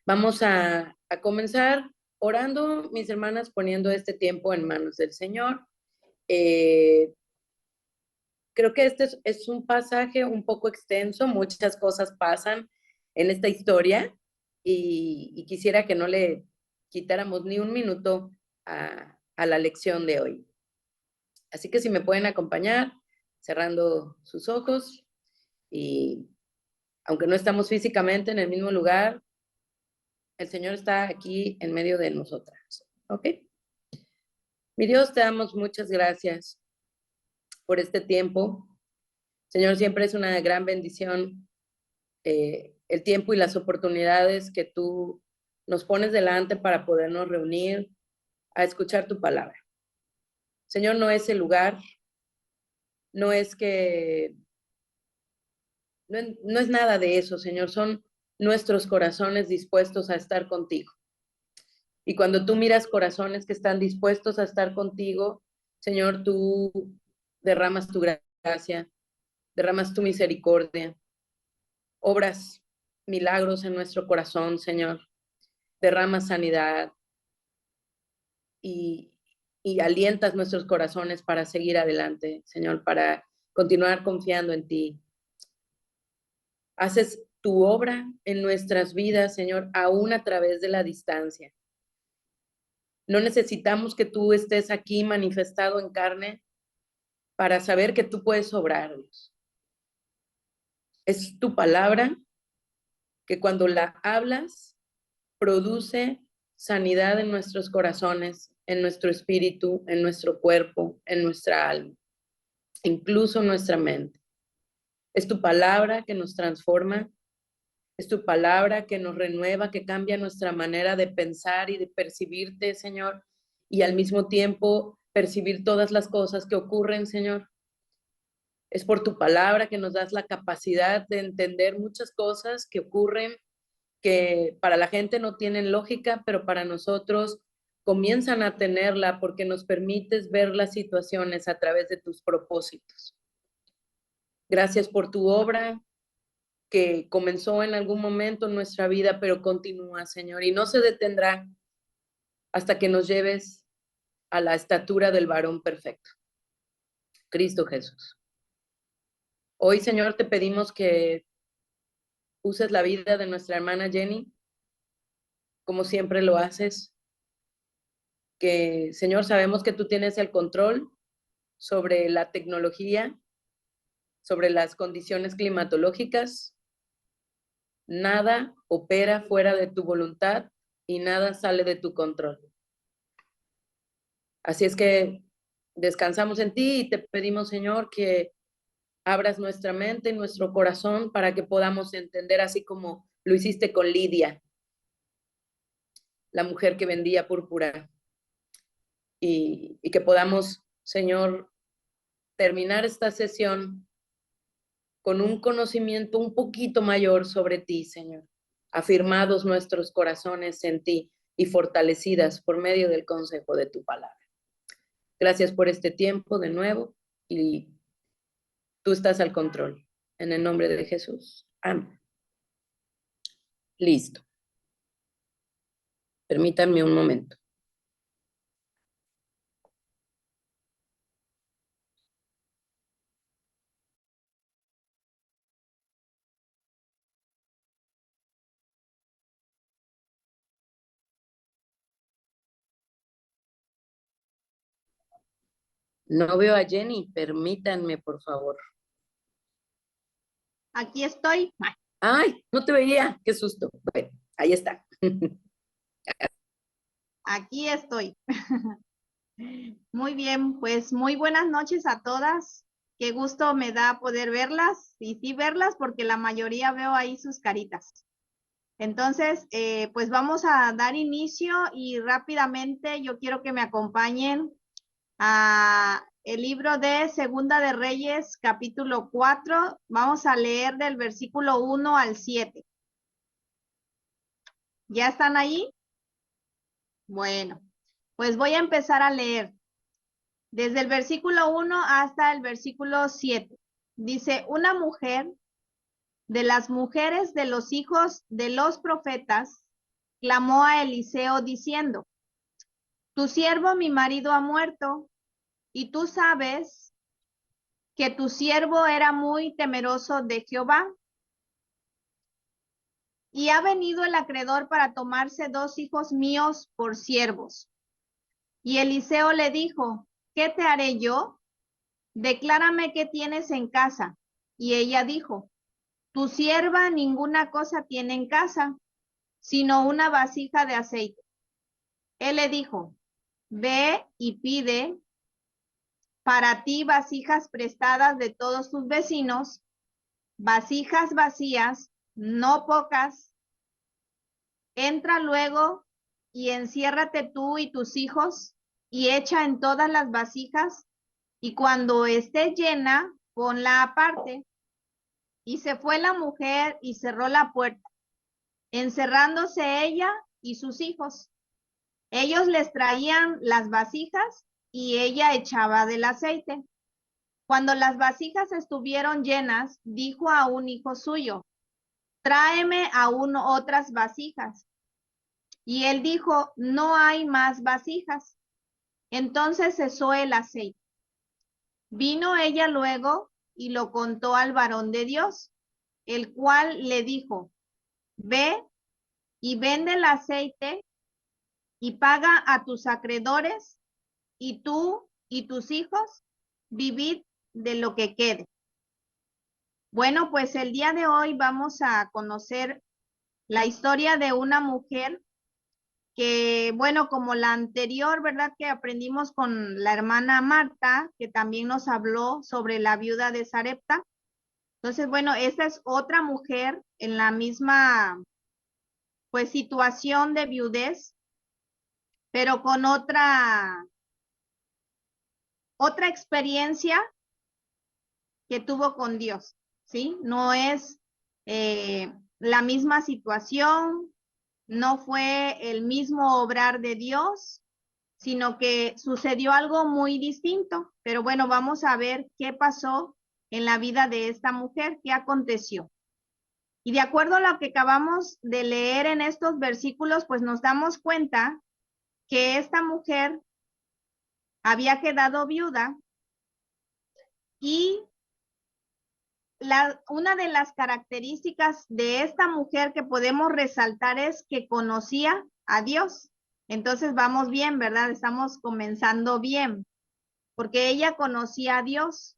Vamos a comenzar orando, mis hermanas, poniendo este tiempo en manos del Señor. Creo que este es un pasaje un poco extenso, muchas cosas pasan en esta historia y quisiera que no le quitáramos ni un minuto a la lección de hoy. Así que si me pueden acompañar, cerrando sus ojos y aunque no estamos físicamente en el mismo lugar, el Señor está aquí en medio de nosotras, ¿ok? Mi Dios, te damos muchas gracias por este tiempo. Señor, siempre es una gran bendición el tiempo y las oportunidades que tú nos pones delante para podernos reunir a escuchar tu palabra. Señor, no es el lugar, no es que, no es nada de eso, Señor, son nuestros corazones dispuestos a estar contigo. Y cuando tú miras corazones que están dispuestos a estar contigo, Señor, tú derramas tu gracia, derramas tu misericordia, obras milagros en nuestro corazón, Señor, derramas sanidad y, y alientas nuestros corazones para seguir adelante, Señor, para continuar confiando en ti. Haces tu obra en nuestras vidas, Señor, aún a través de la distancia. No necesitamos que tú estés aquí manifestado en carne para saber que tú puedes obrar, Dios. Es tu palabra que cuando la hablas produce sanidad en nuestros corazones, en nuestro espíritu, en nuestro cuerpo, en nuestra alma, incluso en nuestra mente. Es tu palabra que nos transforma, es tu palabra que nos renueva, que cambia nuestra manera de pensar y de percibirte, Señor, y al mismo tiempo percibir todas las cosas que ocurren, Señor. Es por tu palabra que nos das la capacidad de entender muchas cosas que ocurren, que para la gente no tienen lógica, pero para nosotros comienzan a tenerla porque nos permites ver las situaciones a través de tus propósitos. Gracias por tu obra que comenzó en algún momento en nuestra vida, pero continúa, Señor, y no se detendrá hasta que nos lleves a la estatura del varón perfecto, Cristo Jesús. Hoy, Señor, te pedimos que uses la vida de nuestra hermana Jenny, como siempre lo haces, que, Señor, sabemos que tú tienes el control sobre la tecnología, sobre las condiciones climatológicas. Nada opera fuera de tu voluntad y nada sale de tu control. Así es que descansamos en ti y te pedimos, Señor, que abras nuestra mente y nuestro corazón para que podamos entender, así como lo hiciste con Lidia, la mujer que vendía púrpura, y que podamos, Señor, terminar esta sesión con un conocimiento un poquito mayor sobre ti, Señor, afirmados nuestros corazones en ti y fortalecidas por medio del consejo de tu palabra. Gracias por este tiempo de nuevo y tú estás al control. En el nombre de Jesús. Amén. Listo. Permítanme un momento. No veo a Jenny, permítanme, por favor. Aquí estoy. Ay, no te veía, qué susto. Bueno, ahí está. Aquí estoy. Muy bien, pues muy buenas noches a todas. Qué gusto me da poder verlas y sí verlas porque la mayoría veo ahí sus caritas. Entonces, pues vamos a dar inicio y rápidamente yo quiero que me acompañen a el libro de Segunda de Reyes, capítulo 4. Vamos a leer del versículo 1 al 7. ¿Ya están ahí? Bueno, pues voy a empezar a leer desde el versículo 1 hasta el versículo 7. Dice, una mujer de las mujeres de los hijos de los profetas clamó a Eliseo diciendo, tu siervo mi marido ha muerto, y tú sabes que tu siervo era muy temeroso de Jehová. Y ha venido el acreedor para tomarse 2 hijos míos por siervos. Y Eliseo le dijo, ¿qué te haré yo? Declárame qué tienes en casa. Y ella dijo, tu sierva ninguna cosa tiene en casa, sino una vasija de aceite. Él le dijo, ve y pide para ti vasijas prestadas de todos tus vecinos, vasijas vacías, no pocas. Entra luego y enciérrate tú y tus hijos y echa en todas las vasijas, y cuando esté llena, ponla aparte. Y se fue la mujer y cerró la puerta, encerrándose ella y sus hijos. Ellos les traían las vasijas y ella echaba del aceite. Cuando las vasijas estuvieron llenas, dijo a un hijo suyo, tráeme aún otras vasijas. Y él dijo, no hay más vasijas. Entonces cesó el aceite. Vino ella luego y lo contó al varón de Dios, el cual le dijo, ve y vende el aceite y paga a tus acreedores, y tú y tus hijos vivid de lo que quede. Bueno, pues el día de hoy vamos a conocer la historia de una mujer que, bueno, como la anterior, ¿verdad? Que aprendimos con la hermana Marta, que también nos habló sobre la viuda de Sarepta. Entonces, bueno, esta es otra mujer en la misma, pues, situación de viudez, pero con otra experiencia que tuvo con Dios, ¿sí? No es la misma situación, no fue el mismo obrar de Dios, sino que sucedió algo muy distinto. Pero bueno, vamos a ver qué pasó en la vida de esta mujer, qué aconteció. Y de acuerdo a lo que acabamos de leer en estos versículos, pues nos damos cuenta que esta mujer había quedado viuda y una de las características de esta mujer que podemos resaltar es que conocía a Dios. Entonces vamos bien, ¿verdad? Estamos comenzando bien, porque ella conocía a Dios.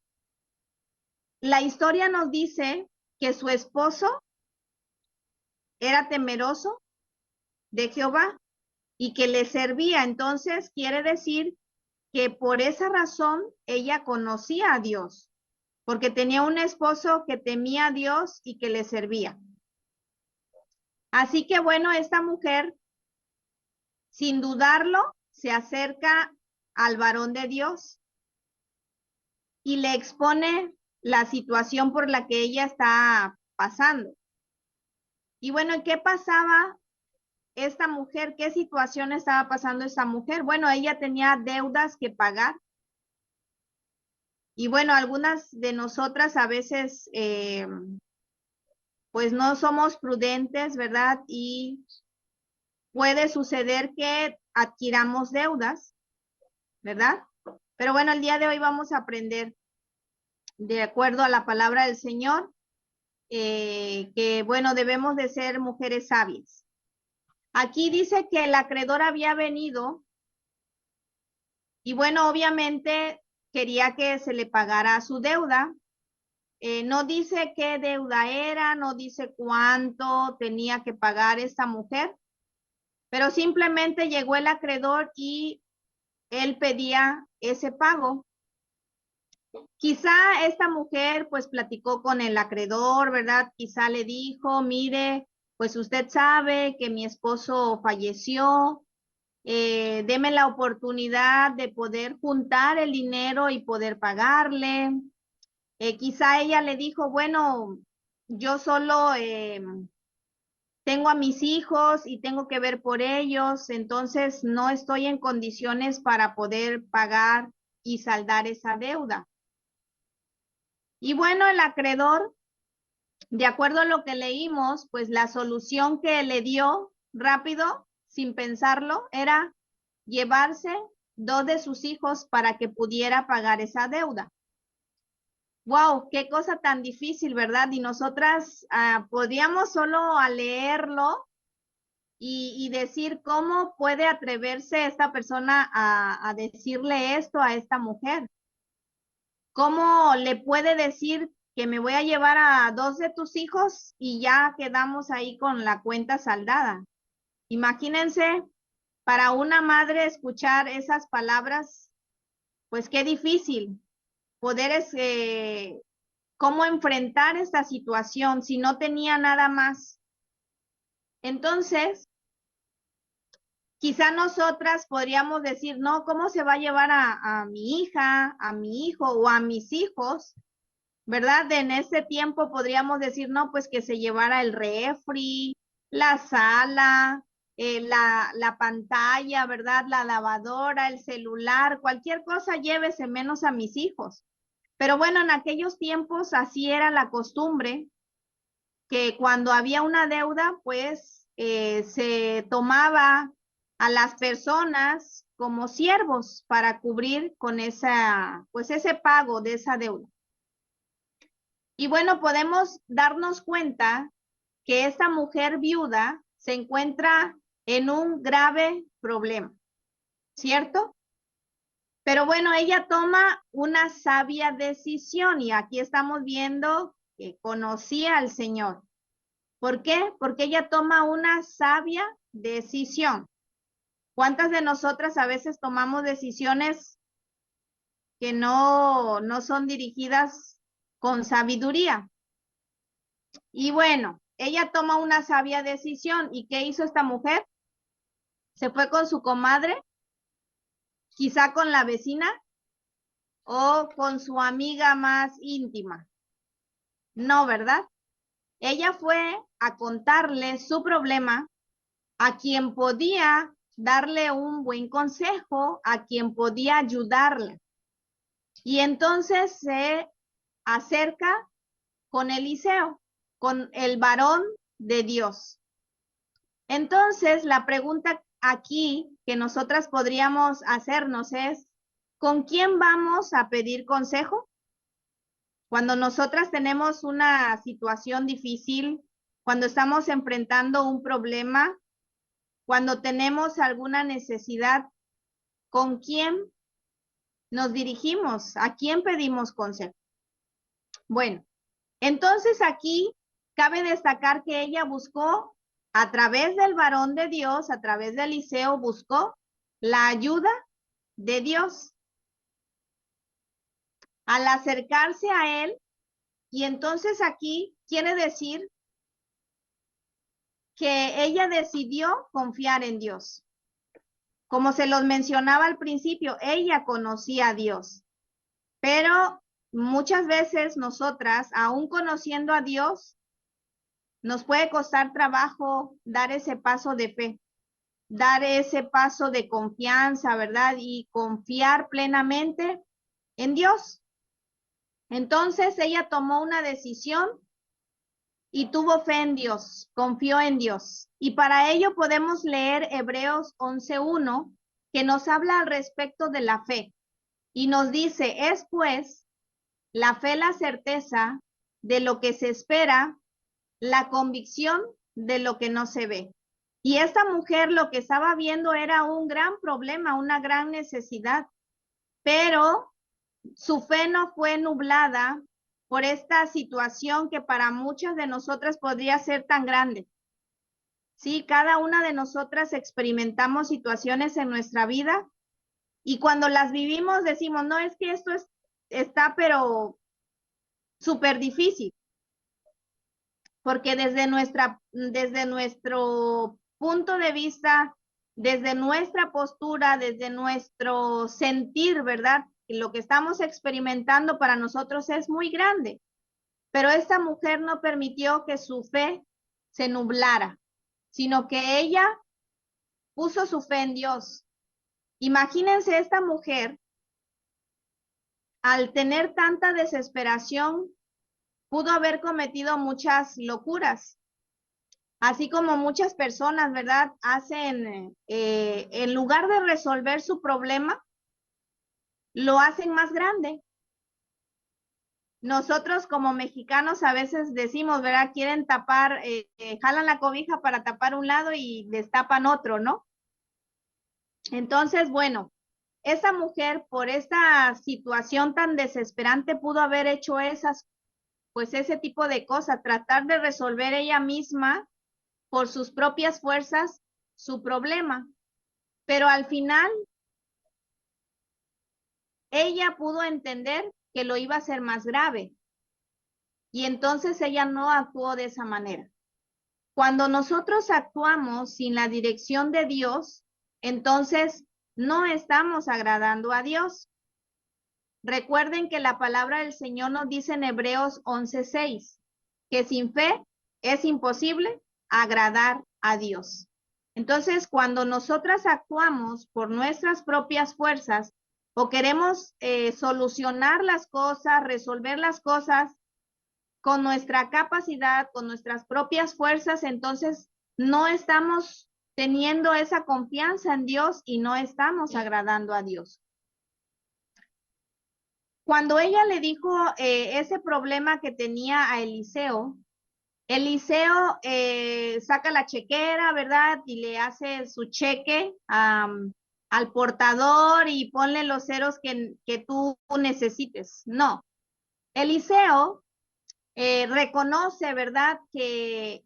La historia nos dice que su esposo era temeroso de Jehová y que le servía. Entonces quiere decir que por esa razón ella conocía a Dios, porque tenía un esposo que temía a Dios y que le servía. Así que bueno, esta mujer, sin dudarlo, se acerca al varón de Dios y le expone la situación por la que ella está pasando. Y bueno, ¿qué pasaba esta mujer? ¿Qué situación estaba pasando esta mujer? Bueno, ella tenía deudas que pagar. Y bueno, algunas de nosotras a veces pues no somos prudentes, ¿verdad? Y puede suceder que adquiramos deudas, ¿verdad? Pero bueno, el día de hoy vamos a aprender de acuerdo a la palabra del Señor, que bueno, debemos de ser mujeres sabias. Aquí dice que el acreedor había venido y bueno, obviamente quería que se le pagara su deuda. No dice qué deuda era, no dice cuánto tenía que pagar esta mujer, pero simplemente llegó el acreedor y él pedía ese pago. Quizá esta mujer pues platicó con el acreedor, ¿verdad? Quizá le dijo, mire, pues usted sabe que mi esposo falleció, deme la oportunidad de poder juntar el dinero y poder pagarle. Quizá ella le dijo, bueno, yo solo tengo a mis hijos y tengo que ver por ellos, entonces no estoy en condiciones para poder pagar y saldar esa deuda. Y bueno, el acreedor, de acuerdo a lo que leímos, pues la solución que le dio rápido, sin pensarlo, era llevarse 2 de sus hijos para que pudiera pagar esa deuda. Wow, qué cosa tan difícil, ¿verdad? Y nosotras podíamos solo a leerlo y decir cómo puede atreverse esta persona a decirle esto a esta mujer. ¿Cómo le puede decir que me voy a llevar a 2 de tus hijos y ya quedamos ahí con la cuenta saldada? Imagínense, para una madre escuchar esas palabras, pues qué difícil poder cómo enfrentar esta situación si no tenía nada más. Entonces, quizá nosotras podríamos decir, no, ¿cómo se va a llevar a mi hija, a mi hijo o a mis hijos? ¿Verdad? En ese tiempo podríamos decir, no, pues que se llevara el refri, la sala, la pantalla, ¿verdad? La lavadora, el celular, cualquier cosa llévese menos a mis hijos. Pero bueno, en aquellos tiempos así era la costumbre, que cuando había una deuda, pues se tomaba a las personas como siervos para cubrir con pues ese pago de esa deuda. Y bueno, podemos darnos cuenta que esta mujer viuda se encuentra en un grave problema, ¿cierto? Pero bueno, ella toma una sabia decisión y aquí estamos viendo que conocía al Señor. ¿Por qué? Porque ella toma una sabia decisión. ¿Cuántas de nosotras a veces tomamos decisiones que no son dirigidas con sabiduría? Y bueno, ella toma una sabia decisión. ¿Y qué hizo esta mujer? Se fue con su comadre, quizá con la vecina o con su amiga más íntima. No, ¿verdad? Ella fue a contarle su problema a quien podía darle un buen consejo, a quien podía ayudarle. Y entonces se acerca con Eliseo, con el varón de Dios. Entonces, la pregunta aquí que nosotras podríamos hacernos es, ¿con quién vamos a pedir consejo? Cuando nosotras tenemos una situación difícil, cuando estamos enfrentando un problema, cuando tenemos alguna necesidad, ¿con quién nos dirigimos? ¿A quién pedimos consejo? Bueno, entonces aquí cabe destacar que ella buscó a través del varón de Dios, a través de Eliseo, buscó la ayuda de Dios al acercarse a él. Y entonces aquí quiere decir que ella decidió confiar en Dios. Como se los mencionaba al principio, ella conocía a Dios, pero muchas veces nosotras, aún conociendo a Dios, nos puede costar trabajo dar ese paso de fe, dar ese paso de confianza, ¿verdad? Y confiar plenamente en Dios. Entonces ella tomó una decisión y tuvo fe en Dios, confió en Dios. Y para ello podemos leer Hebreos 11:1, que nos habla al respecto de la fe. Y nos dice, es pues la fe la certeza de lo que se espera, la convicción de lo que no se ve. Y esta mujer lo que estaba viendo era un gran problema, una gran necesidad, pero su fe no fue nublada por esta situación que para muchas de nosotras podría ser tan grande. Sí, cada una de nosotras experimentamos situaciones en nuestra vida y cuando las vivimos decimos, no, es que está pero súper difícil, porque desde nuestro punto de vista, desde nuestra postura, desde nuestro sentir, ¿verdad? Lo que estamos experimentando para nosotros es muy grande, pero esta mujer no permitió que su fe se nublara, sino que ella puso su fe en Dios. Imagínense esta mujer, al tener tanta desesperación, pudo haber cometido muchas locuras. Así como muchas personas, ¿verdad? Hacen, en lugar de resolver su problema, lo hacen más grande. Nosotros como mexicanos a veces decimos, ¿verdad? Quieren tapar, jalan la cobija para tapar un lado y destapan otro, ¿no? Entonces, bueno, esa mujer por esta situación tan desesperante pudo haber hecho pues ese tipo de cosas, tratar de resolver ella misma por sus propias fuerzas su problema. Pero al final ella pudo entender que lo iba a hacer más grave y entonces ella no actuó de esa manera. Cuando nosotros actuamos sin la dirección de Dios, entonces no estamos agradando a Dios. Recuerden que la palabra del Señor nos dice en Hebreos 11:6, que sin fe es imposible agradar a Dios. Entonces, cuando nosotras actuamos por nuestras propias fuerzas o queremos solucionar las cosas, resolver las cosas con nuestra capacidad, con nuestras propias fuerzas, entonces no estamos teniendo esa confianza en Dios y no estamos agradando a Dios. Cuando ella le dijo ese problema que tenía a Eliseo, Eliseo saca la chequera, ¿verdad? Y le hace su cheque al portador y ponle los ceros que tú necesites. No, Eliseo reconoce, ¿verdad? Que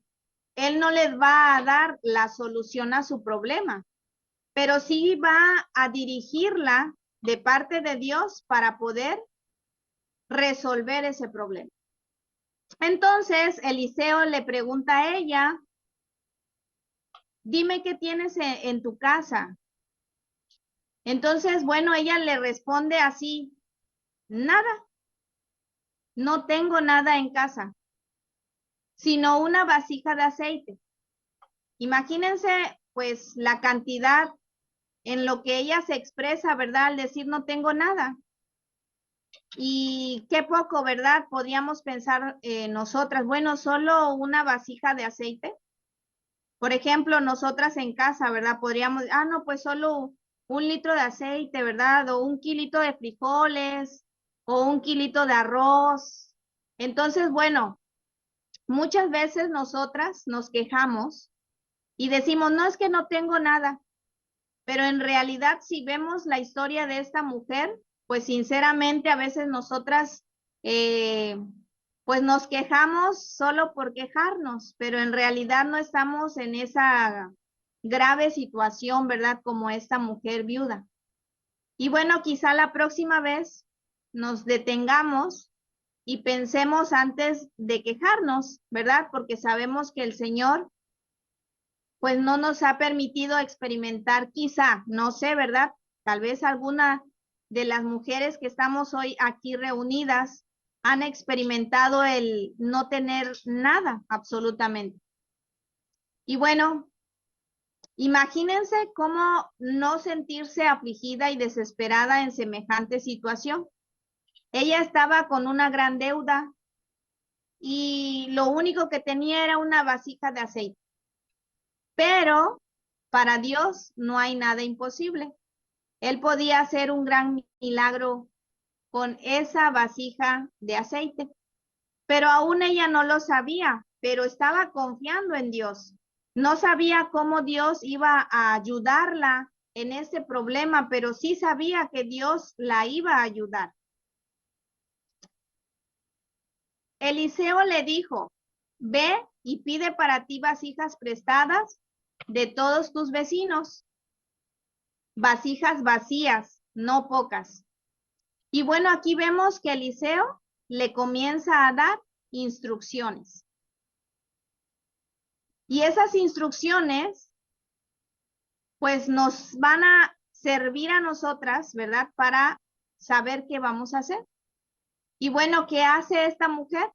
él no les va a dar la solución a su problema, pero sí va a dirigirla de parte de Dios para poder resolver ese problema. Entonces, Eliseo le pregunta a ella, dime qué tienes en tu casa. Entonces, bueno, ella le responde así, nada, no tengo nada en casa, sino una vasija de aceite. Imagínense, pues, la cantidad en lo que ella se expresa, ¿verdad? Al decir no tengo nada. Y qué poco, ¿verdad? Podríamos pensar nosotras, bueno, solo una vasija de aceite. Por ejemplo, nosotras en casa, ¿verdad? Podríamos, no, pues solo 1 litro de aceite, ¿verdad? O 1 kilito de frijoles, o 1 kilito de arroz. Entonces, bueno, muchas veces nosotras nos quejamos y decimos, no es que no tengo nada, pero en realidad si vemos la historia de esta mujer, pues sinceramente a veces nosotras pues nos quejamos solo por quejarnos, pero en realidad no estamos en esa grave situación, ¿verdad? Como esta mujer viuda. Y bueno, quizá la próxima vez nos detengamos y pensemos antes de quejarnos, ¿verdad? Porque sabemos que el Señor pues no nos ha permitido experimentar, quizá, no sé, ¿verdad? Tal vez alguna de las mujeres que estamos hoy aquí reunidas han experimentado el no tener nada, absolutamente. Y bueno, imagínense cómo no sentirse afligida y desesperada en semejante situación. Ella estaba con una gran deuda y lo único que tenía era una vasija de aceite. Pero para Dios no hay nada imposible. Él podía hacer un gran milagro con esa vasija de aceite, pero aún ella no lo sabía, pero estaba confiando en Dios. No sabía cómo Dios iba a ayudarla en ese problema, pero sí sabía que Dios la iba a ayudar. Eliseo le dijo, ve y pide para ti vasijas prestadas de todos tus vecinos, vasijas vacías, no pocas. Y bueno, aquí vemos que Eliseo le comienza a dar instrucciones. Y esas instrucciones, pues nos van a servir a nosotras, ¿verdad? Para saber qué vamos a hacer. Y bueno, ¿qué hace esta mujer?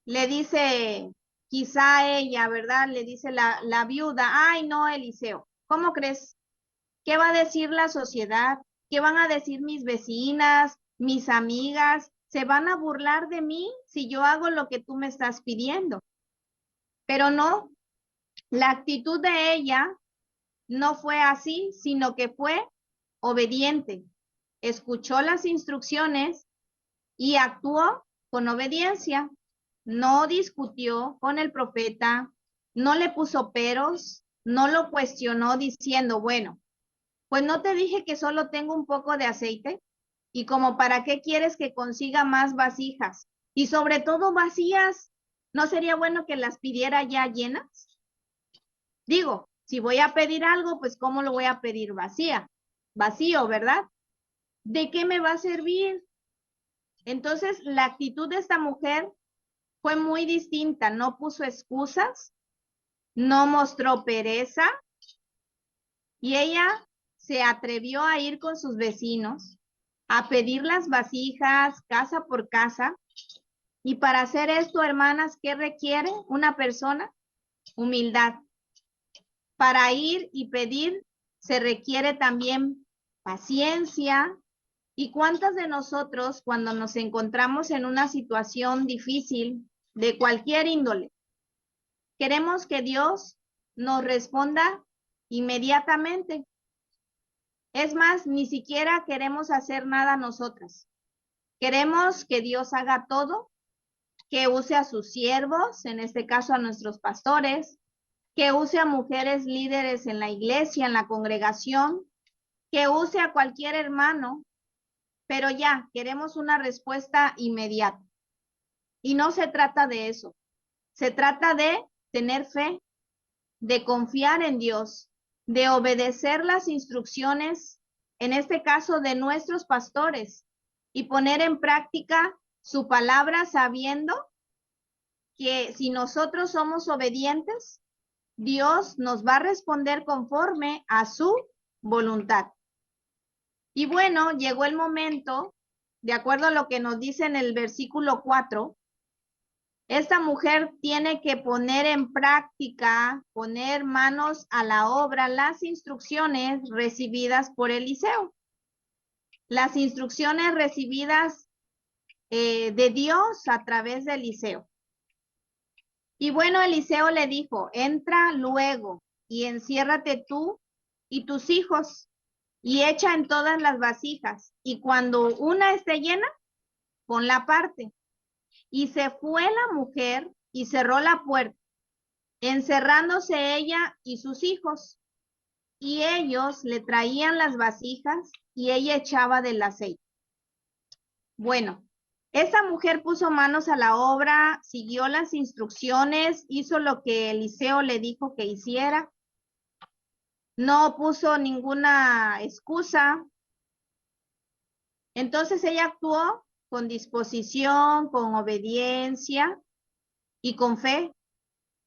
Le dice, quizá ella, ¿verdad? Le dice la viuda, ay, no, Eliseo, ¿cómo crees? ¿Qué va a decir la sociedad? ¿Qué van a decir mis vecinas, mis amigas? ¿Se van a burlar de mí si yo hago lo que tú me estás pidiendo? Pero no, La actitud de ella no fue así, sino que fue obediente. Escuchó las instrucciones y actuó con obediencia. No discutió con el profeta, no le puso peros, no lo cuestionó diciendo, bueno, pues no te dije que solo tengo un poco de aceite y como para qué quieres que consiga más vasijas y sobre todo vacías. ¿No sería bueno que las pidiera ya llenas? Digo, si voy a pedir algo, pues ¿cómo lo voy a pedir vacía? Vacío, ¿verdad? ¿De qué me va a servir? Entonces, la actitud de esta mujer fue muy distinta. No puso excusas, no mostró pereza y ella se atrevió a ir con sus vecinos a pedir las vasijas casa por casa. Y para hacer esto, hermanas, ¿qué requiere una persona? Humildad. Para ir y pedir se requiere también paciencia. ¿Y cuántas de nosotros, cuando nos encontramos en una situación difícil de cualquier índole, queremos que Dios nos responda inmediatamente? Es más, ni siquiera queremos hacer nada nosotras. Queremos que Dios haga todo, que use a sus siervos, en este caso a nuestros pastores, que use a mujeres líderes en la iglesia, en la congregación, que use a cualquier hermano, pero ya queremos una respuesta inmediata. Y no se trata de eso, se trata de tener fe, de confiar en Dios, de obedecer las instrucciones, en este caso de nuestros pastores, y poner en práctica su palabra sabiendo que si nosotros somos obedientes, Dios nos va a responder conforme a su voluntad. Y bueno, llegó el momento, de acuerdo a lo que nos dice en el versículo 4, esta mujer tiene que poner en práctica, poner manos a la obra, las instrucciones recibidas por Eliseo. Las instrucciones recibidas de Dios a través de Eliseo. Y bueno, Eliseo le dijo, entra luego y enciérrate tú y tus hijos y echa en todas las vasijas. Y cuando una esté llena, ponla aparte. Y se fue la mujer y cerró la puerta, encerrándose ella y sus hijos. Y ellos le traían las vasijas y ella echaba del aceite. Bueno, esa mujer puso manos a la obra, siguió las instrucciones, hizo lo que Eliseo le dijo que hiciera. No puso ninguna excusa. Entonces ella actuó con disposición, con obediencia y con fe.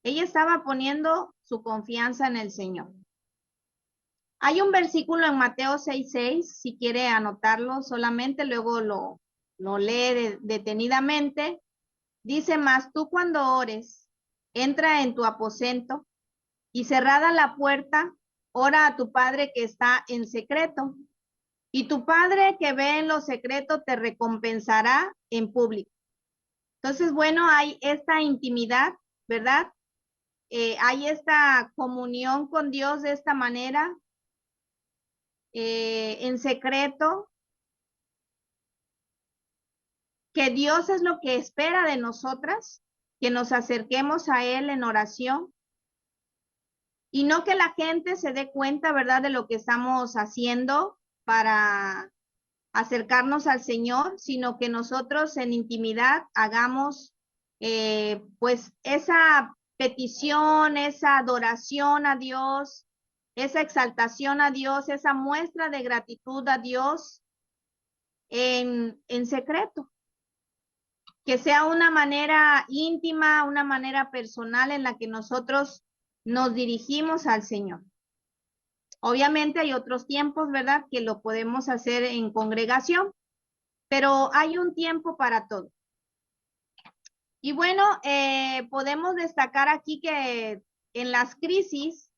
Ella estaba poniendo su confianza en el Señor. Hay un versículo en Mateo 6:6, si quiere anotarlo solamente, luego lo lee detenidamente. Dice, mas tú cuando ores, entra en tu aposento y cerrada la puerta, ora a tu Padre que está en secreto. Y tu Padre que ve en lo secreto te recompensará en público. Entonces, bueno, hay esta intimidad, ¿verdad? Hay esta comunión con Dios de esta manera, en secreto, que Dios es lo que espera de nosotras, que nos acerquemos a Él en oración y no que la gente se dé cuenta, ¿verdad?, de lo que estamos haciendo para acercarnos al Señor, sino que nosotros en intimidad hagamos pues esa petición, esa adoración a Dios, esa exaltación a Dios, esa muestra de gratitud a Dios en secreto. Que sea una manera íntima, una manera personal en la que nosotros nos dirigimos al Señor. Obviamente hay otros tiempos, ¿verdad?, que lo podemos hacer en congregación, pero hay un tiempo para todo. Y bueno, podemos destacar aquí que en las crisis,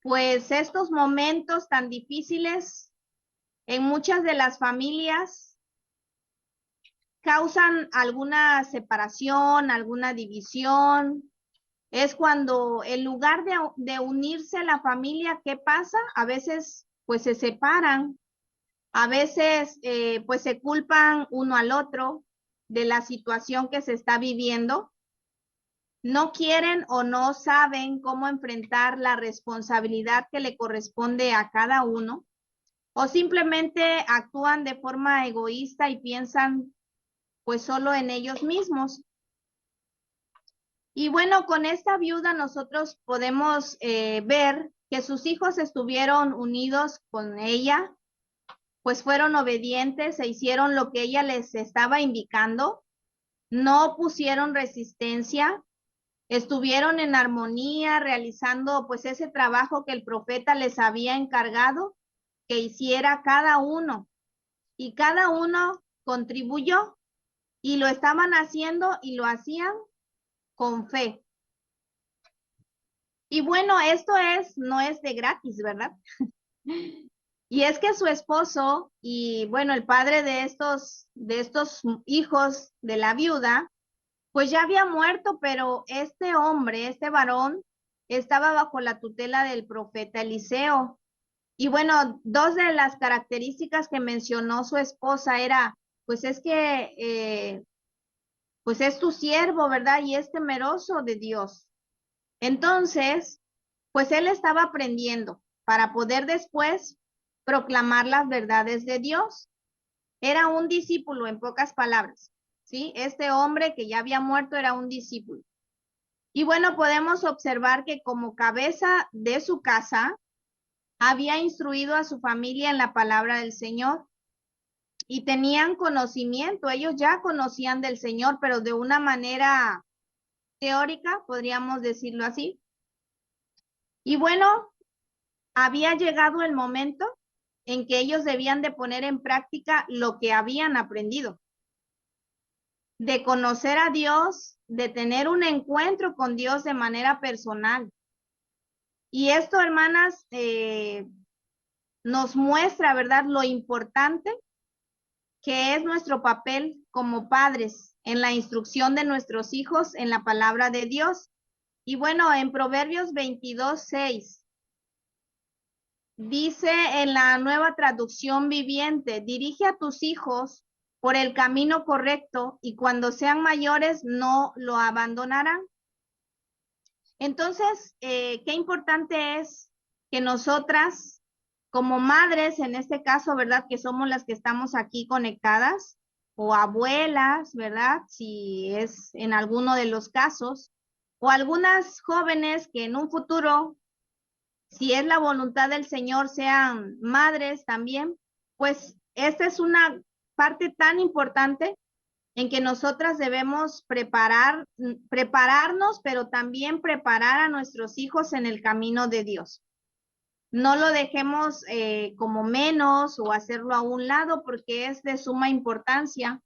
pues estos momentos tan difíciles en muchas de las familias causan alguna separación, alguna división, Es cuando en lugar de unirse la familia, ¿qué pasa? A veces pues se separan, a veces pues se culpan uno al otro de la situación que se está viviendo. No quieren o no saben cómo enfrentar la responsabilidad que le corresponde a cada uno, o simplemente actúan de forma egoísta y piensan pues solo en ellos mismos. Y bueno, con esta viuda nosotros podemos ver que sus hijos estuvieron unidos con ella, pues fueron obedientes e hicieron lo que ella les estaba indicando, no pusieron resistencia, estuvieron en armonía realizando pues ese trabajo que el profeta les había encargado que hiciera cada uno, y cada uno contribuyó y lo estaban haciendo y lo hacían con fe. Y bueno, esto no es de gratis, ¿verdad? Y es que su esposo y bueno, el padre de estos hijos de la viuda, pues ya había muerto, pero este hombre, este varón, estaba bajo la tutela del profeta Eliseo. Y bueno, dos de las características que mencionó su esposa era, pues es que, pues es tu siervo, ¿verdad? Y es temeroso de Dios. Entonces, pues él estaba aprendiendo para poder después proclamar las verdades de Dios. Era un discípulo, en pocas palabras, ¿sí? Este hombre que ya había muerto era un discípulo. Y bueno, podemos observar que como cabeza de su casa, había instruido a su familia en la palabra del Señor y tenían conocimiento, ellos ya conocían del Señor, pero de una manera teórica, podríamos decirlo así. Y bueno, había llegado el momento en que ellos debían de poner en práctica lo que habían aprendido, de conocer a Dios, de tener un encuentro con Dios de manera personal. Y esto, hermanas, nos muestra, ¿verdad?, lo importante que es nuestro papel como padres en la instrucción de nuestros hijos en la palabra de Dios. Y bueno, en Proverbios 22:6 dice en la Nueva Traducción Viviente, dirige a tus hijos por el camino correcto y cuando sean mayores no lo abandonarán. Entonces, qué importante es que nosotras, como madres, en este caso, ¿verdad? Que somos las que estamos aquí conectadas, o abuelas, ¿verdad? Si es en alguno de los casos, o algunas jóvenes que en un futuro, si es la voluntad del Señor, sean madres también, pues esta es una parte tan importante en que nosotras debemos prepararnos, pero también preparar a nuestros hijos en el camino de Dios. No lo dejemos como menos o hacerlo a un lado porque es de suma importancia.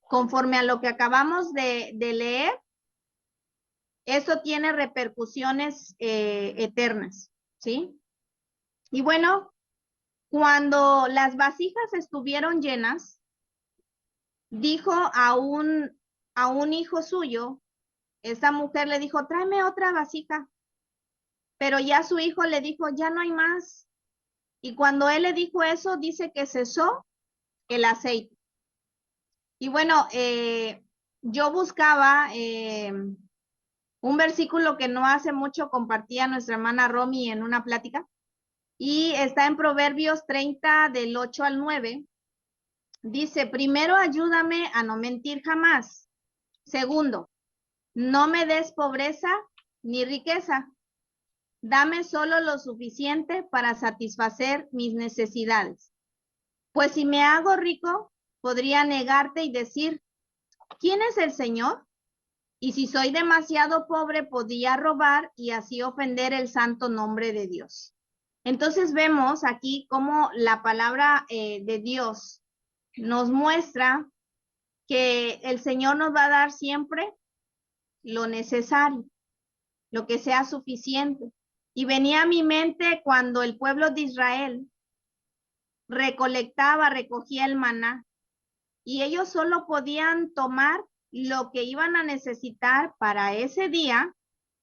Conforme a lo que acabamos de leer, eso tiene repercusiones eternas, ¿sí? Y bueno, cuando las vasijas estuvieron llenas, dijo a un hijo suyo, esta mujer le dijo, tráeme otra vasija, pero ya su hijo le dijo, ya no hay más. Y cuando él le dijo eso, dice que cesó el aceite. Y bueno, yo buscaba un versículo que no hace mucho compartía nuestra hermana Romy en una plática, y está en Proverbios 30 del 8 al 9. Dice, primero ayúdame a no mentir jamás. Segundo, no me des pobreza ni riqueza. Dame solo lo suficiente para satisfacer mis necesidades. Pues si me hago rico, podría negarte y decir, ¿quién es el Señor? Y si soy demasiado pobre, podría robar y así ofender el santo nombre de Dios. Entonces vemos aquí cómo la palabra de Dios nos muestra que el Señor nos va a dar siempre lo necesario, lo que sea suficiente. Y venía a mi mente cuando el pueblo de Israel recogía el maná, y ellos solo podían tomar lo que iban a necesitar para ese día,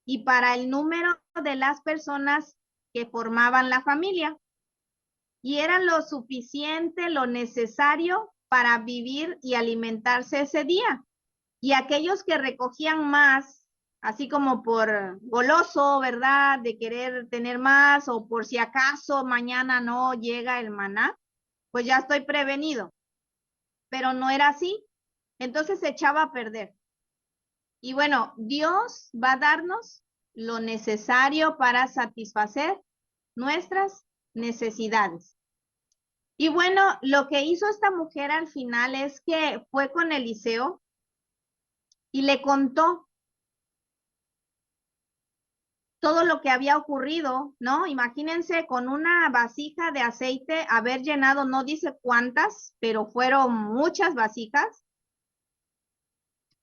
y para el número de las personas que formaban la familia. Y era lo suficiente, lo necesario para vivir y alimentarse ese día. Y aquellos que recogían más, así como por goloso, ¿verdad? De querer tener más o por si acaso mañana no llega el maná, pues ya estoy prevenido. Pero no era así. Entonces se echaba a perder. Y bueno, Dios va a darnos lo necesario para satisfacer nuestras necesidades. Y bueno, lo que hizo esta mujer al final es que fue con Eliseo y le contó todo lo que había ocurrido, ¿no? Imagínense con una vasija de aceite haber llenado, no dice cuántas, pero fueron muchas vasijas,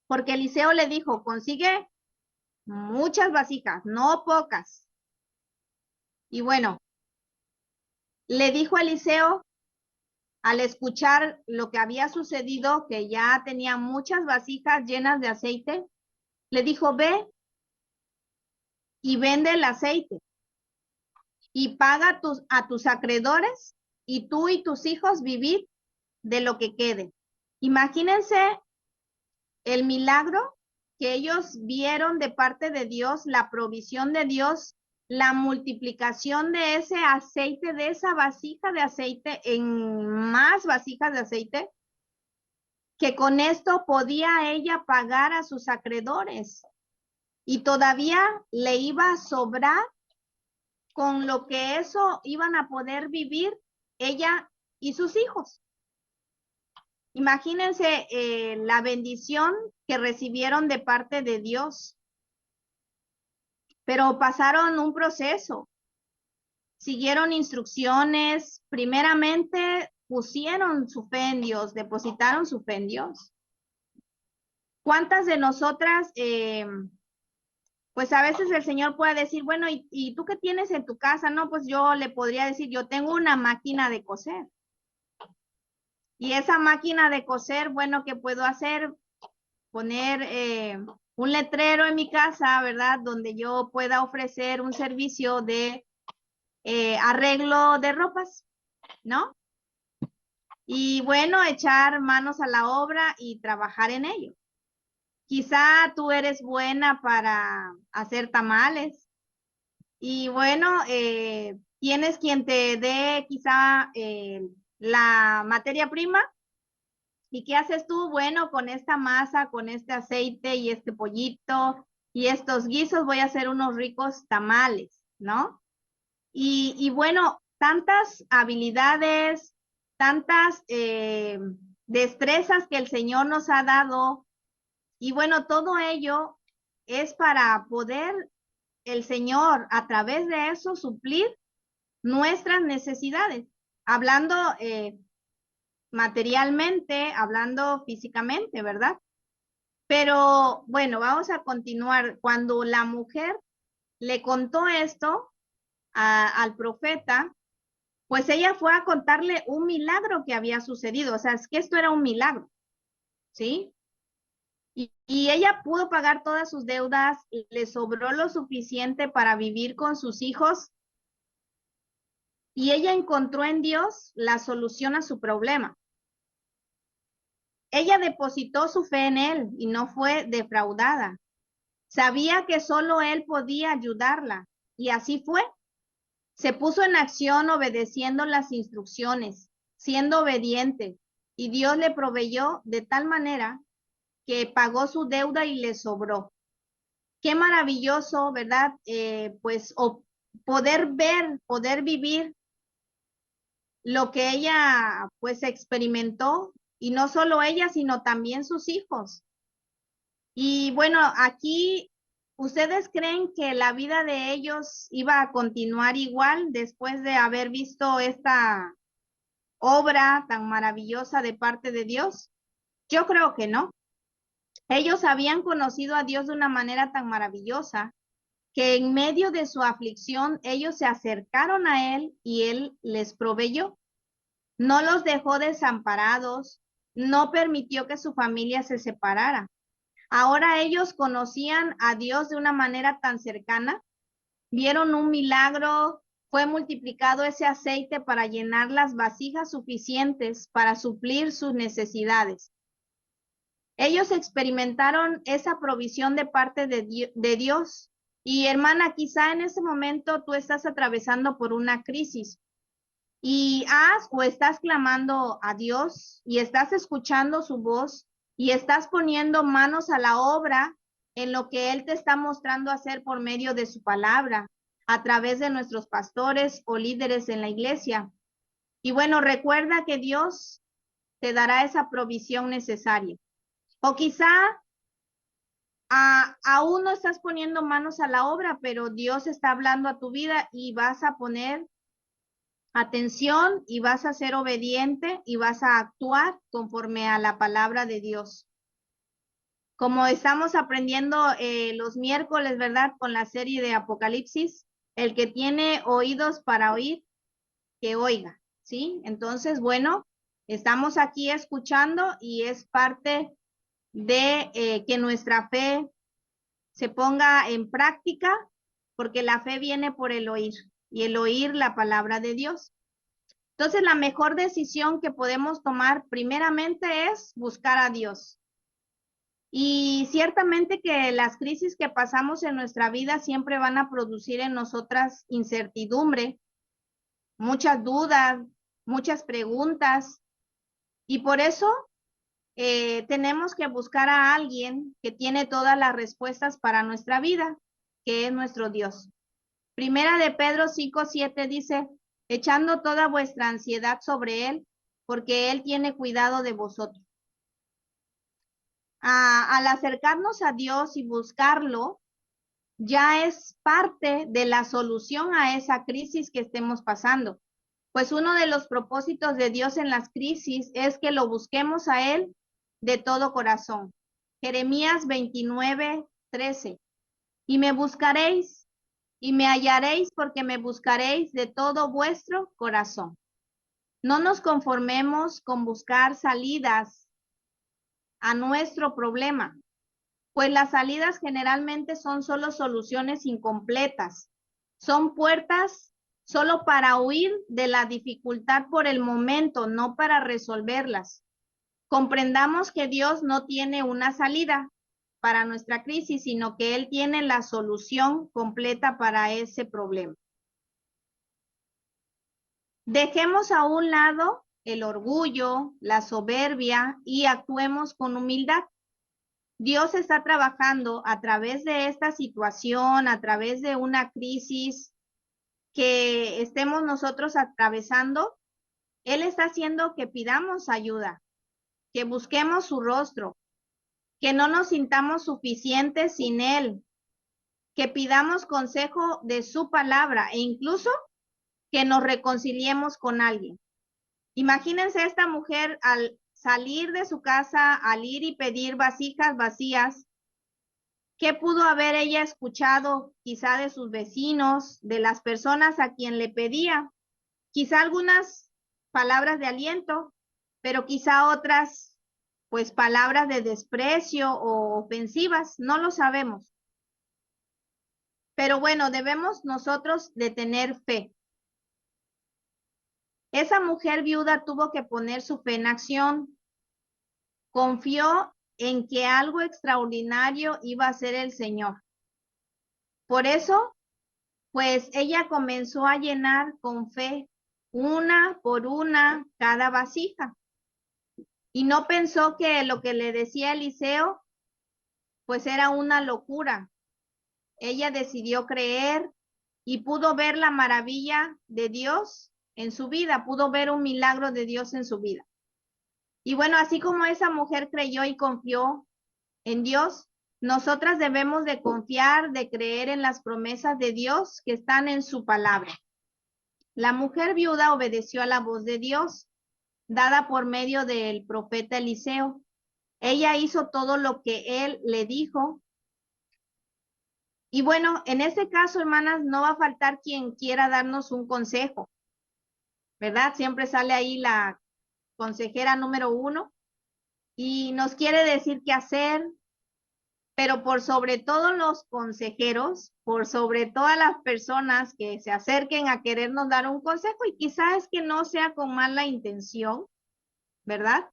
porque Eliseo le dijo, consigue muchas vasijas, no pocas. Y bueno, le dijo Eliseo, al escuchar lo que había sucedido, que ya tenía muchas vasijas llenas de aceite, le dijo, ve y vende el aceite y paga a tus acreedores y tú y tus hijos vivid de lo que quede. Imagínense el milagro que ellos vieron de parte de Dios, la provisión de Dios, la multiplicación de ese aceite, de esa vasija de aceite en más vasijas de aceite, que con esto podía ella pagar a sus acreedores y todavía le iba a sobrar con lo que eso iban a poder vivir ella y sus hijos. Imagínense la bendición que recibieron de parte de Dios, pero pasaron un proceso, siguieron instrucciones, primeramente pusieron su fe en Dios, depositaron su fe en Dios. ¿Cuántas de nosotras, pues a veces el Señor puede decir, bueno, ¿y tú qué tienes en tu casa? No, pues yo le podría decir, yo tengo una máquina de coser. Y esa máquina de coser, bueno, ¿qué puedo hacer? Poner un letrero en mi casa, ¿verdad? Donde yo pueda ofrecer un servicio de arreglo de ropas, ¿no? Y bueno, echar manos a la obra y trabajar en ello. Quizá tú eres buena para hacer tamales y bueno, tienes quien te dé quizá la materia prima. ¿Y qué haces tú? Bueno, con esta masa, con este aceite y este pollito y estos guisos voy a hacer unos ricos tamales, ¿no? Y bueno, tantas habilidades, tantas destrezas que el Señor nos ha dado. Y bueno, todo ello es para poder el Señor a través de eso suplir nuestras necesidades. Hablando materialmente, hablando físicamente, ¿verdad? Pero bueno, vamos a continuar. Cuando la mujer le contó esto al profeta, pues ella fue a contarle un milagro que había sucedido. O sea, es que esto era un milagro, ¿sí? Y ella pudo pagar todas sus deudas, le sobró lo suficiente para vivir con sus hijos y ella encontró en Dios la solución a su problema. Ella depositó su fe en él y no fue defraudada. Sabía que solo él podía ayudarla y así fue. Se puso en acción obedeciendo las instrucciones, siendo obediente y Dios le proveyó de tal manera que pagó su deuda y le sobró. Qué maravilloso, ¿verdad? Pues poder ver, poder vivir lo que ella pues experimentó y no solo ella, sino también sus hijos. Y bueno, aquí, ¿ustedes creen que la vida de ellos iba a continuar igual después de haber visto esta obra tan maravillosa de parte de Dios? Yo creo que no. Ellos habían conocido a Dios de una manera tan maravillosa que en medio de su aflicción ellos se acercaron a Él y Él les proveyó. No los dejó desamparados, no permitió que su familia se separara. Ahora ellos conocían a Dios de una manera tan cercana, vieron un milagro, fue multiplicado ese aceite para llenar las vasijas suficientes para suplir sus necesidades. Ellos experimentaron esa provisión de parte de Dios. Y hermana, quizá en ese momento tú estás atravesando por una crisis y has o estás clamando a Dios y estás escuchando su voz y estás poniendo manos a la obra en lo que Él te está mostrando hacer por medio de su palabra, a través de nuestros pastores o líderes en la iglesia. Y bueno, recuerda que Dios te dará esa provisión necesaria. O quizá aún no estás poniendo manos a la obra, pero Dios está hablando a tu vida y vas a poner atención y vas a ser obediente y vas a actuar conforme a la palabra de Dios. Como estamos aprendiendo los miércoles, ¿verdad? Con la serie de Apocalipsis, el que tiene oídos para oír, que oiga, ¿sí? Entonces, bueno, estamos aquí escuchando y es parte de que nuestra fe se ponga en práctica, porque la fe viene por el oír y el oír la palabra de Dios. Entonces, la mejor decisión que podemos tomar primeramente es buscar a Dios. Y ciertamente que las crisis que pasamos en nuestra vida siempre van a producir en nosotras incertidumbre, muchas dudas, muchas preguntas. Y por eso tenemos que buscar a alguien que tiene todas las respuestas para nuestra vida, que es nuestro Dios. Primera de Pedro 5:7 dice, echando toda vuestra ansiedad sobre Él, porque Él tiene cuidado de vosotros. Al acercarnos a Dios y buscarlo, ya es parte de la solución a esa crisis que estemos pasando. Pues uno de los propósitos de Dios en las crisis es que lo busquemos a Él de todo corazón. Jeremías 29:13. Y me buscaréis y me hallaréis porque me buscaréis de todo vuestro corazón. No nos conformemos con buscar salidas a nuestro problema, pues las salidas generalmente son solo soluciones incompletas. Son puertas solo para huir de la dificultad por el momento, no para resolverlas. Comprendamos que Dios no tiene una salida para nuestra crisis, sino que Él tiene la solución completa para ese problema. Dejemos a un lado el orgullo, la soberbia y actuemos con humildad. Dios está trabajando a través de esta situación, a través de una crisis que estemos nosotros atravesando. Él está haciendo que pidamos ayuda, que busquemos su rostro, que no nos sintamos suficientes sin Él, que pidamos consejo de su palabra e incluso que nos reconciliemos con alguien. Imagínense esta mujer al salir de su casa, al ir y pedir vasijas vacías. ¿Qué pudo haber ella escuchado quizá de sus vecinos, de las personas a quien le pedía? Quizá algunas palabras de aliento, pero quizá otras, pues palabras de desprecio o ofensivas, no lo sabemos. Pero bueno, debemos nosotros de tener fe. Esa mujer viuda tuvo que poner su fe en acción. Confió en que algo extraordinario iba a hacer el Señor. Por eso, pues ella comenzó a llenar con fe una por una cada vasija. Y no pensó que lo que le decía Eliseo, pues era una locura. Ella decidió creer y pudo ver la maravilla de Dios en su vida, pudo ver un milagro de Dios en su vida. Y bueno, así como esa mujer creyó y confió en Dios, nosotras debemos de confiar, de creer en las promesas de Dios que están en su palabra. La mujer viuda obedeció a la voz de Dios, dada por medio del profeta Eliseo. Ella hizo todo lo que él le dijo. Y bueno, en este caso, hermanas, no va a faltar quien quiera darnos un consejo, ¿verdad? Siempre sale ahí la consejera número 1 y nos quiere decir qué hacer, pero por sobre todo los consejeros, por sobre todas las personas que se acerquen a querernos dar un consejo, y quizás es que no sea con mala intención, ¿verdad?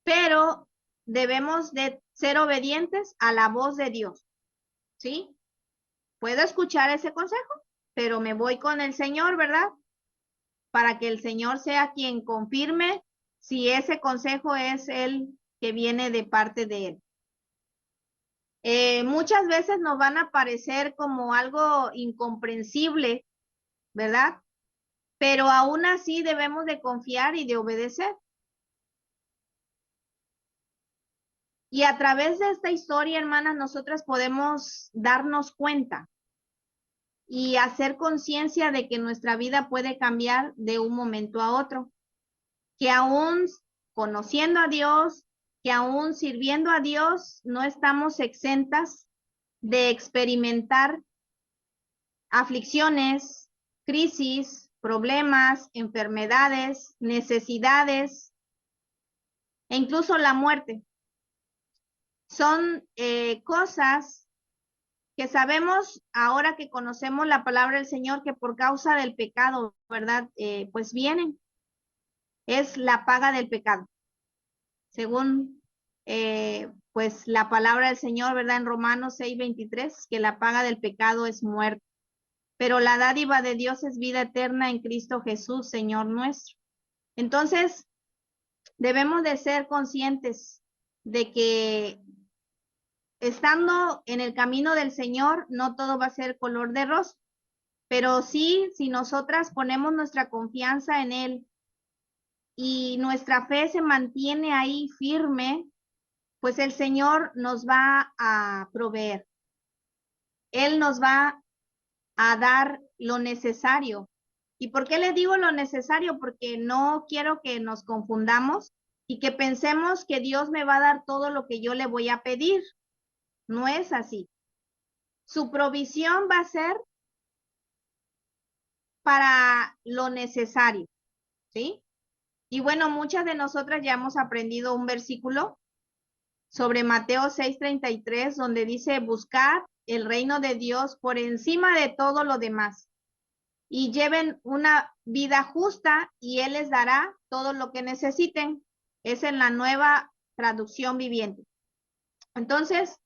Pero debemos de ser obedientes a la voz de Dios, ¿sí? Puedo escuchar ese consejo, pero me voy con el Señor, ¿verdad? Para que el Señor sea quien confirme si ese consejo es el que viene de parte de Él. Muchas veces nos van a parecer como algo incomprensible, ¿verdad? Pero aún así debemos de confiar y de obedecer. Y a través de esta historia, hermanas, nosotras podemos darnos cuenta y hacer conciencia de que nuestra vida puede cambiar de un momento a otro, que aún conociendo a Dios, que aún sirviendo a Dios, no estamos exentas de experimentar aflicciones, crisis, problemas, enfermedades, necesidades e incluso la muerte. Son cosas que sabemos ahora que conocemos la palabra del Señor, que por causa del pecado, ¿verdad? Pues vienen. Es la paga del pecado. Según pues la palabra del Señor, ¿verdad? En Romanos 6:23, que la paga del pecado es muerte. Pero la dádiva de Dios es vida eterna en Cristo Jesús, Señor nuestro. Entonces, debemos de ser conscientes de que estando en el camino del Señor, no todo va a ser color de rosa, pero sí, si nosotras ponemos nuestra confianza en Él y nuestra fe se mantiene ahí firme, pues el Señor nos va a proveer. Él nos va a dar lo necesario. ¿Y por qué les digo lo necesario? Porque no quiero que nos confundamos y que pensemos que Dios me va a dar todo lo que yo le voy a pedir. No es así. Su provisión va a ser para lo necesario, ¿sí? Y bueno, muchas de nosotras ya hemos aprendido un versículo sobre Mateo 6:33, donde dice, buscar el reino de Dios por encima de todo lo demás y lleven una vida justa y Él les dará todo lo que necesiten. Es en la Nueva Traducción Viviente. Entonces,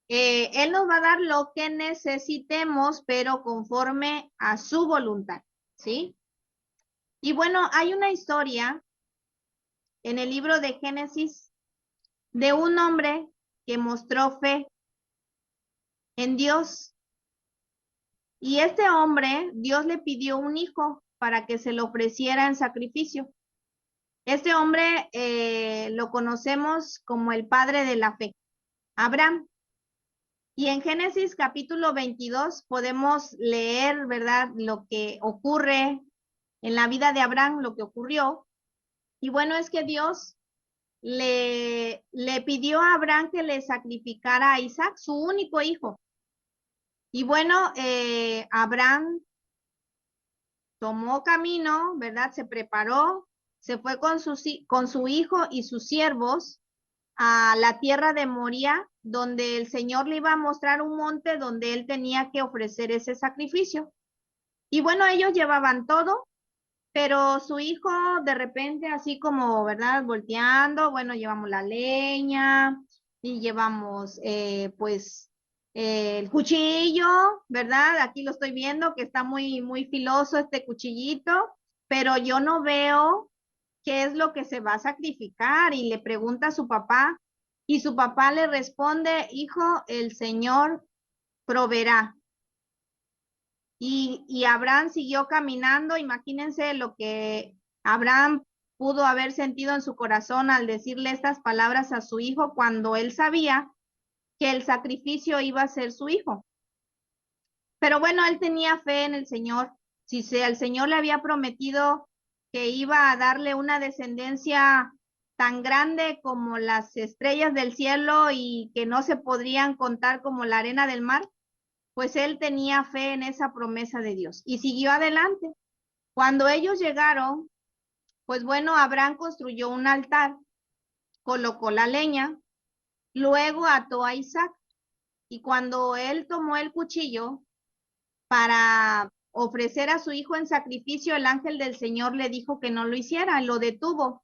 Él nos va a dar lo que necesitemos, pero conforme a su voluntad, ¿sí? Y bueno, hay una historia en el libro de Génesis de un hombre que mostró fe en Dios. Y este hombre, Dios le pidió un hijo para que se lo ofreciera en sacrificio. Este hombre lo conocemos como el padre de la fe, Abraham. Y en Génesis capítulo 22 podemos leer, ¿verdad?, lo que ocurre en la vida de Abraham, lo que ocurrió. Y bueno, es que Dios le pidió a Abraham que le sacrificara a Isaac, su único hijo. Y bueno, Abraham tomó camino, ¿verdad? Se preparó, se fue con su hijo y sus siervos a la tierra de Moría, donde el Señor le iba a mostrar un monte donde él tenía que ofrecer ese sacrificio. Y bueno, ellos llevaban todo, pero su hijo de repente así como, ¿verdad? Volteando, bueno, llevamos la leña y llevamos pues el cuchillo, ¿verdad? Aquí lo estoy viendo que está muy, muy filoso este cuchillito, pero yo no veo qué es lo que se va a sacrificar y le pregunta a su papá y su papá le responde, hijo, el Señor proveerá. Y Abraham siguió caminando. Imagínense lo que Abraham pudo haber sentido en su corazón al decirle estas palabras a su hijo cuando él sabía que el sacrificio iba a ser su hijo. Pero bueno, él tenía fe en el Señor. Si el Señor le había prometido que iba a darle una descendencia tan grande como las estrellas del cielo y que no se podrían contar como la arena del mar, pues él tenía fe en esa promesa de Dios y siguió adelante. Cuando ellos llegaron, pues bueno, Abraham construyó un altar, colocó la leña, luego ató a Isaac Y cuando él tomó el cuchillo para ofrecer a su hijo en sacrificio, el ángel del Señor le dijo que no lo hiciera, lo detuvo.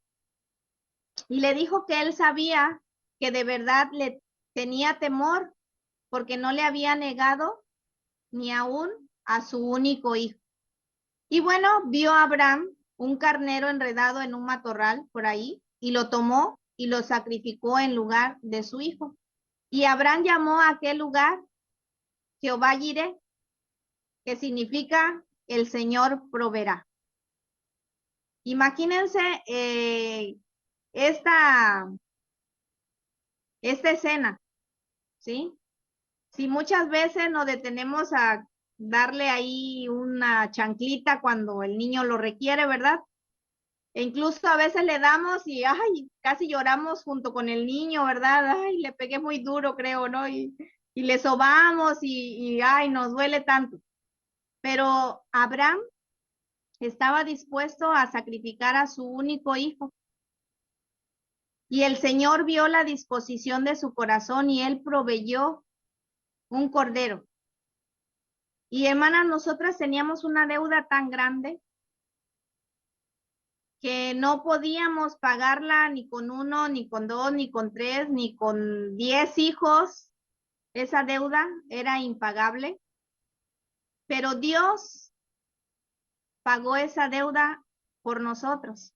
Y le dijo que él sabía que de verdad le tenía temor porque no le había negado ni aún a su único hijo. Y bueno, vio a Abraham un carnero enredado en un matorral por ahí y lo tomó y lo sacrificó en lugar de su hijo. Y Abraham llamó a aquel lugar Jehová Jireh, que significa el Señor proveerá. Imagínense esta escena, ¿sí? Si muchas veces nos detenemos a darle ahí una chanclita cuando el niño lo requiere, ¿verdad? E incluso a veces le damos y ay, casi lloramos junto con el niño, ¿verdad? Ay, le pegué muy duro, creo, ¿no? Y le sobamos y ay, nos duele tanto. Pero Abraham estaba dispuesto a sacrificar a su único hijo. Y el Señor vio la disposición de su corazón y él proveyó un cordero. Y hermanas, nosotras teníamos una deuda tan grande que no podíamos pagarla ni con uno, ni con dos, ni con tres, ni con 10 hijos. Esa deuda era impagable, pero Dios pagó esa deuda por nosotros.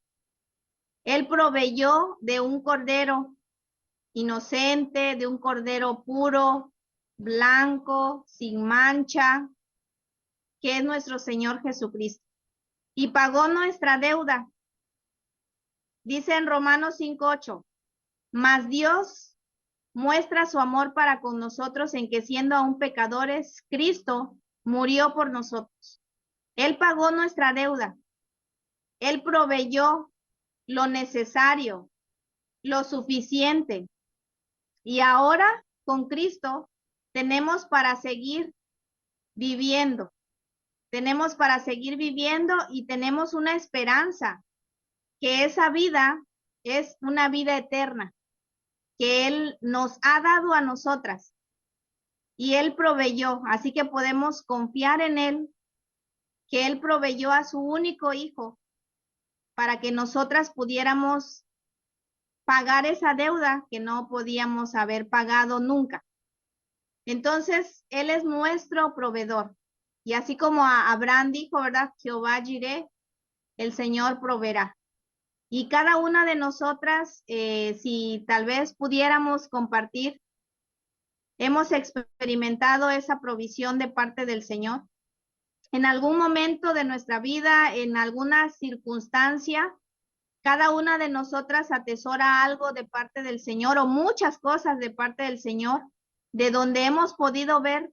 Él proveyó de un cordero inocente, de un cordero puro, blanco, sin mancha, que es nuestro Señor Jesucristo. Y pagó nuestra deuda. Dice en Romanos 5:8, mas Dios muestra su amor para con nosotros en que siendo aún pecadores, Cristo murió por nosotros. Él pagó nuestra deuda. Él proveyó lo necesario, lo suficiente. Y ahora con Cristo tenemos para seguir viviendo. Tenemos para seguir viviendo y tenemos una esperanza, que esa vida es una vida eterna, que Él nos ha dado a nosotras y Él proveyó. Así que podemos confiar en Él, que Él proveyó a su único hijo para que nosotras pudiéramos pagar esa deuda que no podíamos haber pagado nunca. Entonces, Él es nuestro proveedor. Y así como a Abraham dijo, ¿verdad? Jehová Jireh, el Señor proveerá. Y cada una de nosotras, si tal vez pudiéramos compartir, hemos experimentado esa provisión de parte del Señor. En algún momento de nuestra vida, en alguna circunstancia, cada una de nosotras atesora algo de parte del Señor o muchas cosas de parte del Señor, de donde hemos podido ver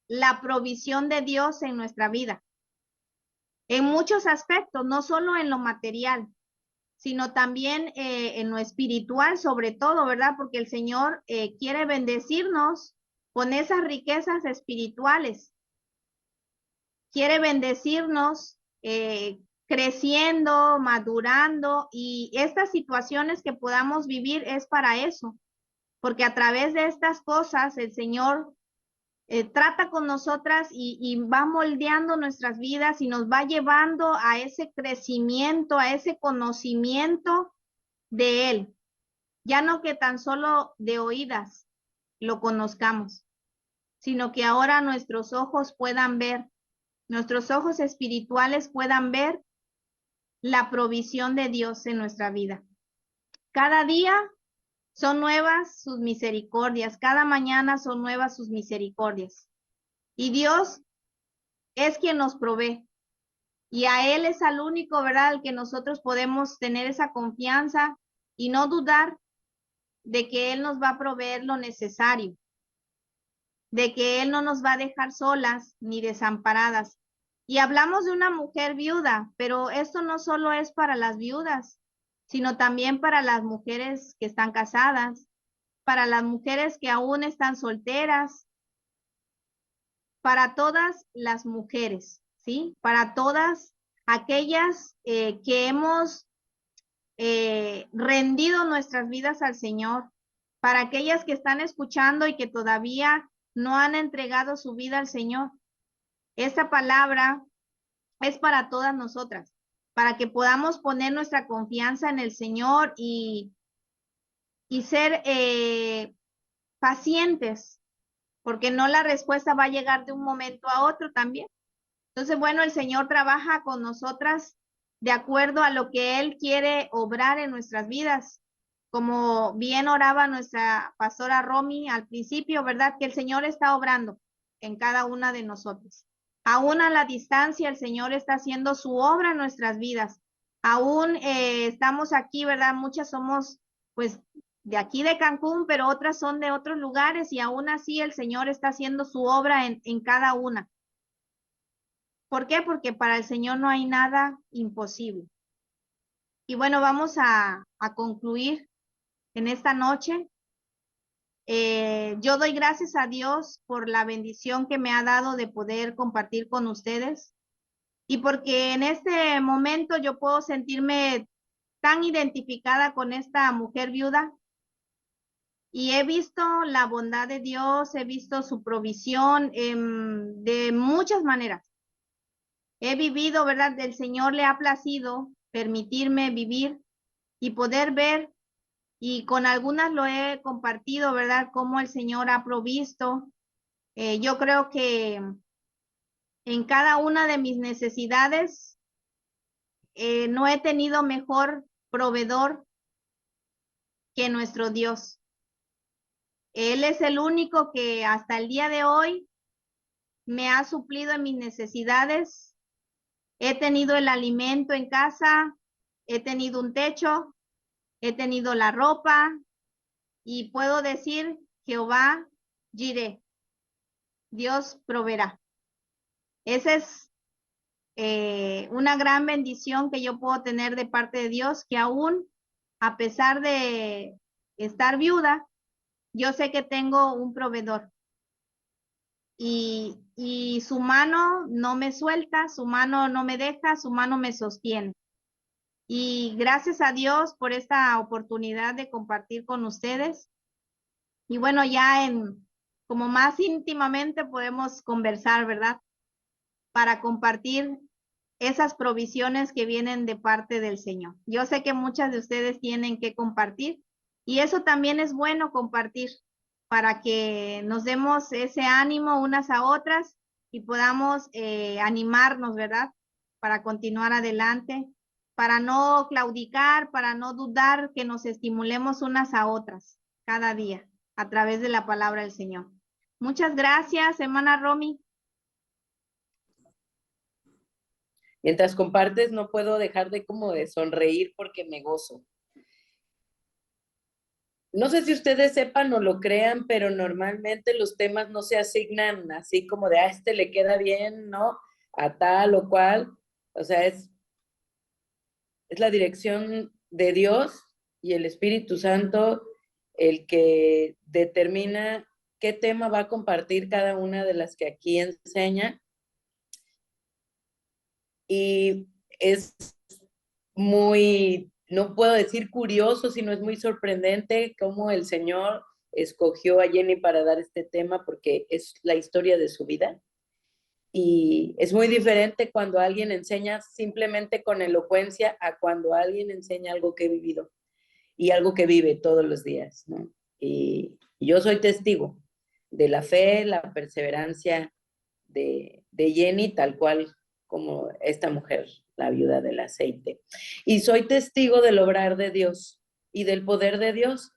la provisión de Dios en nuestra vida. En muchos aspectos, no solo en lo material, sino también en lo espiritual, sobre todo, ¿verdad? Porque el Señor quiere bendecirnos con esas riquezas espirituales. Quiere bendecirnos creciendo, madurando, y estas situaciones que podamos vivir es para eso, porque a través de estas cosas el Señor trata con nosotras y va moldeando nuestras vidas y nos va llevando a ese crecimiento, a ese conocimiento de Él. Ya no que tan solo de oídas lo conozcamos, sino que ahora nuestros ojos puedan ver, nuestros ojos espirituales puedan ver la provisión de Dios en nuestra vida. Cada día son nuevas sus misericordias, cada mañana son nuevas sus misericordias. Y Dios es quien nos provee. Y a Él es al único, ¿verdad?, al que nosotros podemos tener esa confianza y no dudar de que Él nos va a proveer lo necesario, de que Él no nos va a dejar solas ni desamparadas. Y hablamos de una mujer viuda, pero esto no solo es para las viudas, sino también para las mujeres que están casadas, para las mujeres que aún están solteras, para todas las mujeres, ¿sí? Para todas aquellas que hemos rendido nuestras vidas al Señor, para aquellas que están escuchando y que todavía no han entregado su vida al Señor. Esta palabra es para todas nosotras, para que podamos poner nuestra confianza en el Señor y ser pacientes, porque no la respuesta va a llegar de un momento a otro también. Entonces, bueno, el Señor trabaja con nosotras de acuerdo a lo que Él quiere obrar en nuestras vidas. Como bien oraba nuestra pastora Romy al principio, ¿verdad? Que el Señor está obrando en cada una de nosotros. Aún a la distancia, el Señor está haciendo su obra en nuestras vidas. Aún estamos aquí, ¿verdad? Muchas somos, pues, de aquí de Cancún, pero otras son de otros lugares y aún así el Señor está haciendo su obra en cada una. ¿Por qué? Porque para el Señor no hay nada imposible. Y bueno, vamos a concluir en esta noche. Yo doy gracias a Dios por la bendición que me ha dado de poder compartir con ustedes y porque en este momento yo puedo sentirme tan identificada con esta mujer viuda y he visto la bondad de Dios, he visto su provisión de muchas maneras. He vivido, ¿verdad? El Señor le ha placido permitirme vivir y poder ver, y con algunas lo he compartido, ¿verdad? Cómo el Señor ha provisto. Yo creo que en cada una de mis necesidades no he tenido mejor proveedor que nuestro Dios. Él es el único que hasta el día de hoy me ha suplido en mis necesidades. He tenido el alimento en casa, he tenido un techo, he tenido la ropa y puedo decir, Jehová Jireh, Dios proveerá. Esa es una gran bendición que yo puedo tener de parte de Dios, que aún a pesar de estar viuda, yo sé que tengo un proveedor. Y su mano no me suelta, su mano no me deja, su mano me sostiene. Y gracias a Dios por esta oportunidad de compartir con ustedes. Y bueno, ya como más íntimamente podemos conversar, ¿verdad? Para compartir esas provisiones que vienen de parte del Señor. Yo sé que muchas de ustedes tienen que compartir y eso también es bueno compartir para que nos demos ese ánimo unas a otras y podamos animarnos, ¿verdad? Para continuar adelante, para no claudicar, para no dudar, que nos estimulemos unas a otras cada día a través de la palabra del Señor. Muchas gracias, hermana Romy. Mientras compartes, no puedo dejar de como de sonreír porque me gozo. No sé si ustedes sepan o lo crean, pero normalmente los temas no se asignan así como de, este le queda bien, ¿no? A tal o cual. O sea, es la dirección de Dios y el Espíritu Santo el que determina qué tema va a compartir cada una de las que aquí enseña. Y es muy, no puedo decir curioso, sino es muy sorprendente cómo el Señor escogió a Jenny para dar este tema porque es la historia de su vida. Y es muy diferente cuando alguien enseña simplemente con elocuencia a cuando alguien enseña algo que he vivido y algo que vive todos los días, ¿no? Y yo soy testigo de la fe, la perseverancia de Jenny, tal cual como esta mujer, la viuda del aceite. Y soy testigo del obrar de Dios y del poder de Dios,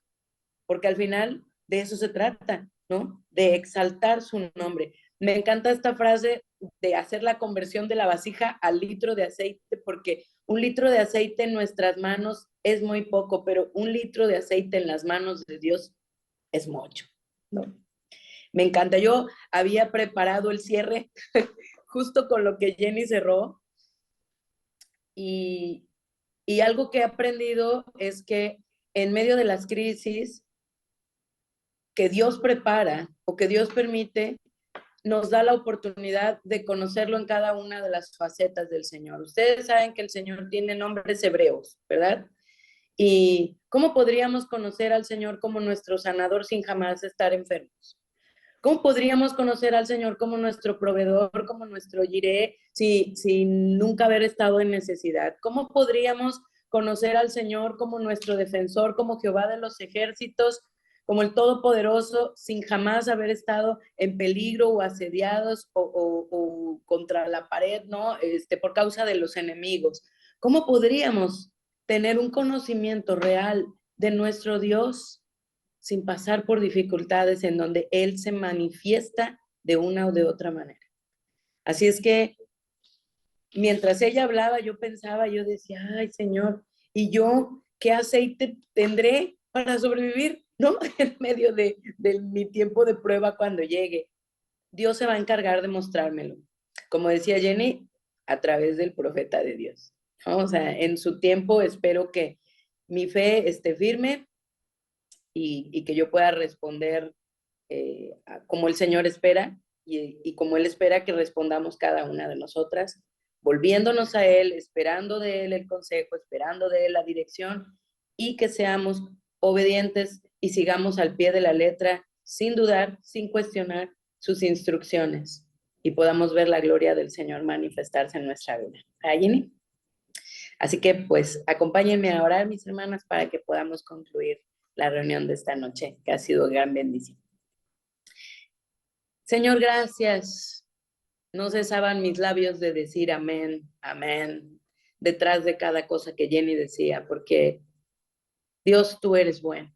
porque al final de eso se trata, ¿no? De exaltar su nombre. Me encanta esta frase de hacer la conversión de la vasija al litro de aceite, porque un litro de aceite en nuestras manos es muy poco, pero un litro de aceite en las manos de Dios es mucho, ¿no? Me encanta. Yo había preparado el cierre justo con lo que Jenny cerró y, y algo que he aprendido es que en medio de las crisis que Dios prepara o que Dios permite, nos da la oportunidad de conocerlo en cada una de las facetas del Señor. Ustedes saben que el Señor tiene nombres hebreos, ¿verdad? ¿Y cómo podríamos conocer al Señor como nuestro sanador sin jamás estar enfermos? ¿Cómo podríamos conocer al Señor como nuestro proveedor, como nuestro Jireh, sin nunca haber estado en necesidad? ¿Cómo podríamos conocer al Señor como nuestro defensor, como Jehová de los ejércitos, como el Todopoderoso, sin jamás haber estado en peligro o asediados o contra la pared, ¿no? Por causa de los enemigos? ¿Cómo podríamos tener un conocimiento real de nuestro Dios sin pasar por dificultades en donde Él se manifiesta de una o de otra manera? Así es que mientras ella hablaba, yo pensaba, yo decía, ay Señor, ¿y yo qué aceite tendré para sobrevivir, no? En medio de mi tiempo de prueba cuando llegue. Dios se va a encargar de mostrármelo. Como decía Jenny, a través del profeta de Dios, ¿no? O sea, en su tiempo espero que mi fe esté firme y que yo pueda responder como el Señor espera y como Él espera que respondamos cada una de nosotras, volviéndonos a Él, esperando de Él el consejo, esperando de Él la dirección y que seamos obedientes y sigamos al pie de la letra, sin dudar, sin cuestionar sus instrucciones y podamos ver la gloria del Señor manifestarse en nuestra vida. Jenny. Así que pues acompáñenme a orar, mis hermanas, para que podamos concluir la reunión de esta noche, que ha sido gran bendición. Señor, gracias. No cesaban mis labios de decir amén, amén, detrás de cada cosa que Jenny decía, porque Dios, tú eres bueno.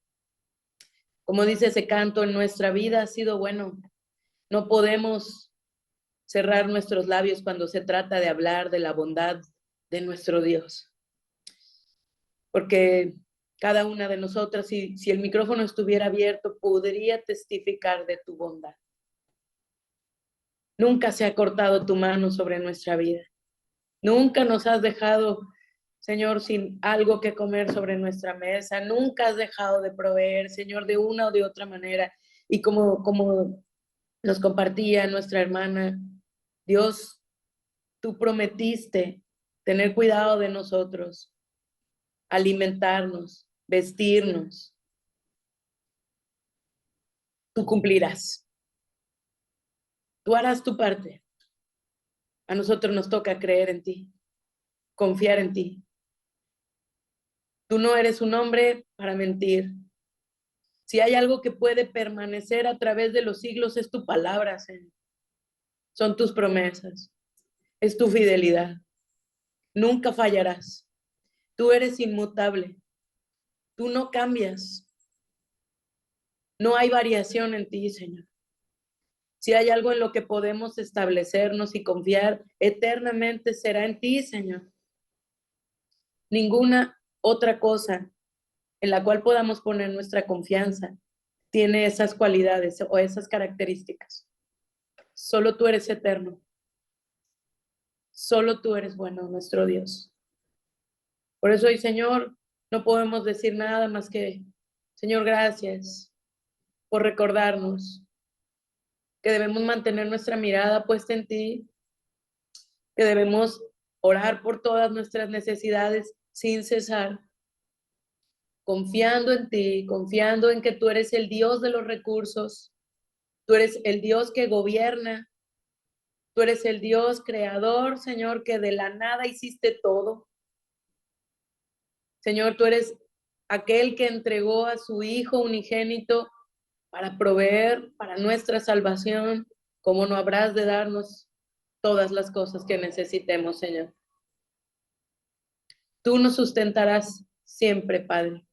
Como dice ese canto, en nuestra vida ha sido bueno. No podemos cerrar nuestros labios cuando se trata de hablar de la bondad de nuestro Dios. Porque cada una de nosotras, si el micrófono estuviera abierto, podría testificar de tu bondad. Nunca se ha cortado tu mano sobre nuestra vida. Nunca nos has dejado, Señor, sin algo que comer sobre nuestra mesa. Nunca has dejado de proveer, Señor, de una o de otra manera. Y como nos compartía nuestra hermana, Dios, tú prometiste tener cuidado de nosotros, alimentarnos, vestirnos. Tú cumplirás. Tú harás tu parte. A nosotros nos toca creer en ti, confiar en ti. Tú no eres un hombre para mentir. Si hay algo que puede permanecer a través de los siglos, es tu palabra, Señor. Son tus promesas, es tu fidelidad. Nunca fallarás. Tú eres inmutable. Tú no cambias. No hay variación en ti, Señor. Si hay algo en lo que podemos establecernos y confiar eternamente, será en ti, Señor. Ninguna otra cosa en la cual podamos poner nuestra confianza tiene esas cualidades o esas características. Solo tú eres eterno. Solo tú eres bueno, nuestro Dios. Por eso hoy, Señor, no podemos decir nada más que, Señor, gracias por recordarnos que debemos mantener nuestra mirada puesta en ti, que debemos orar por todas nuestras necesidades sin cesar, confiando en ti, confiando en que tú eres el Dios de los recursos, tú eres el Dios que gobierna, tú eres el Dios creador, Señor, que de la nada hiciste todo. Señor, tú eres aquel que entregó a su Hijo unigénito para proveer para nuestra salvación. ¿Cómo no habrás de darnos todas las cosas que necesitemos, Señor? Tú nos sustentarás siempre, Padre.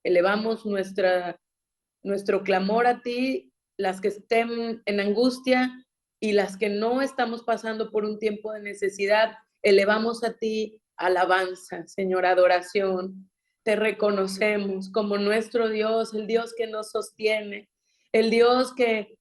Elevamos nuestro clamor a ti, las que estén en angustia y las que no estamos pasando por un tiempo de necesidad, elevamos a ti alabanza, Señor, adoración. Te reconocemos como nuestro Dios, el Dios que nos sostiene, el Dios que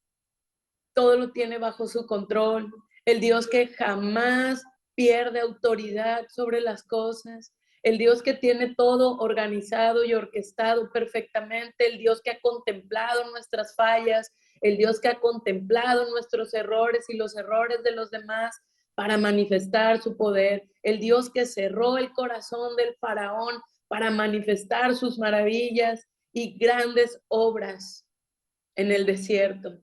todo lo tiene bajo su control, el Dios que jamás pierde autoridad sobre las cosas, el Dios que tiene todo organizado y orquestado perfectamente, el Dios que ha contemplado nuestras fallas, el Dios que ha contemplado nuestros errores y los errores de los demás para manifestar su poder, el Dios que cerró el corazón del faraón para manifestar sus maravillas y grandes obras en el desierto.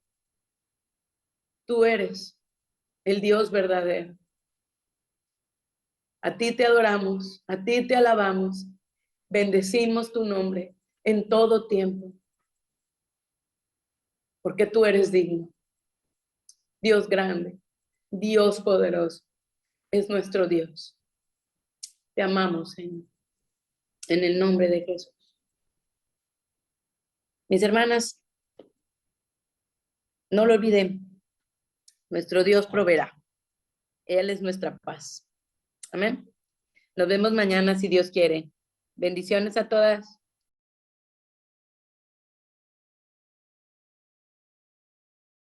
Tú eres el Dios verdadero. A ti te adoramos, a ti te alabamos, bendecimos tu nombre en todo tiempo, porque tú eres digno. Dios grande, Dios poderoso, es nuestro Dios. Te amamos, Señor, en el nombre de Jesús. Mis hermanas, no lo olviden, nuestro Dios proveerá. Él es nuestra paz. Amén. Nos vemos mañana si Dios quiere. Bendiciones a todas.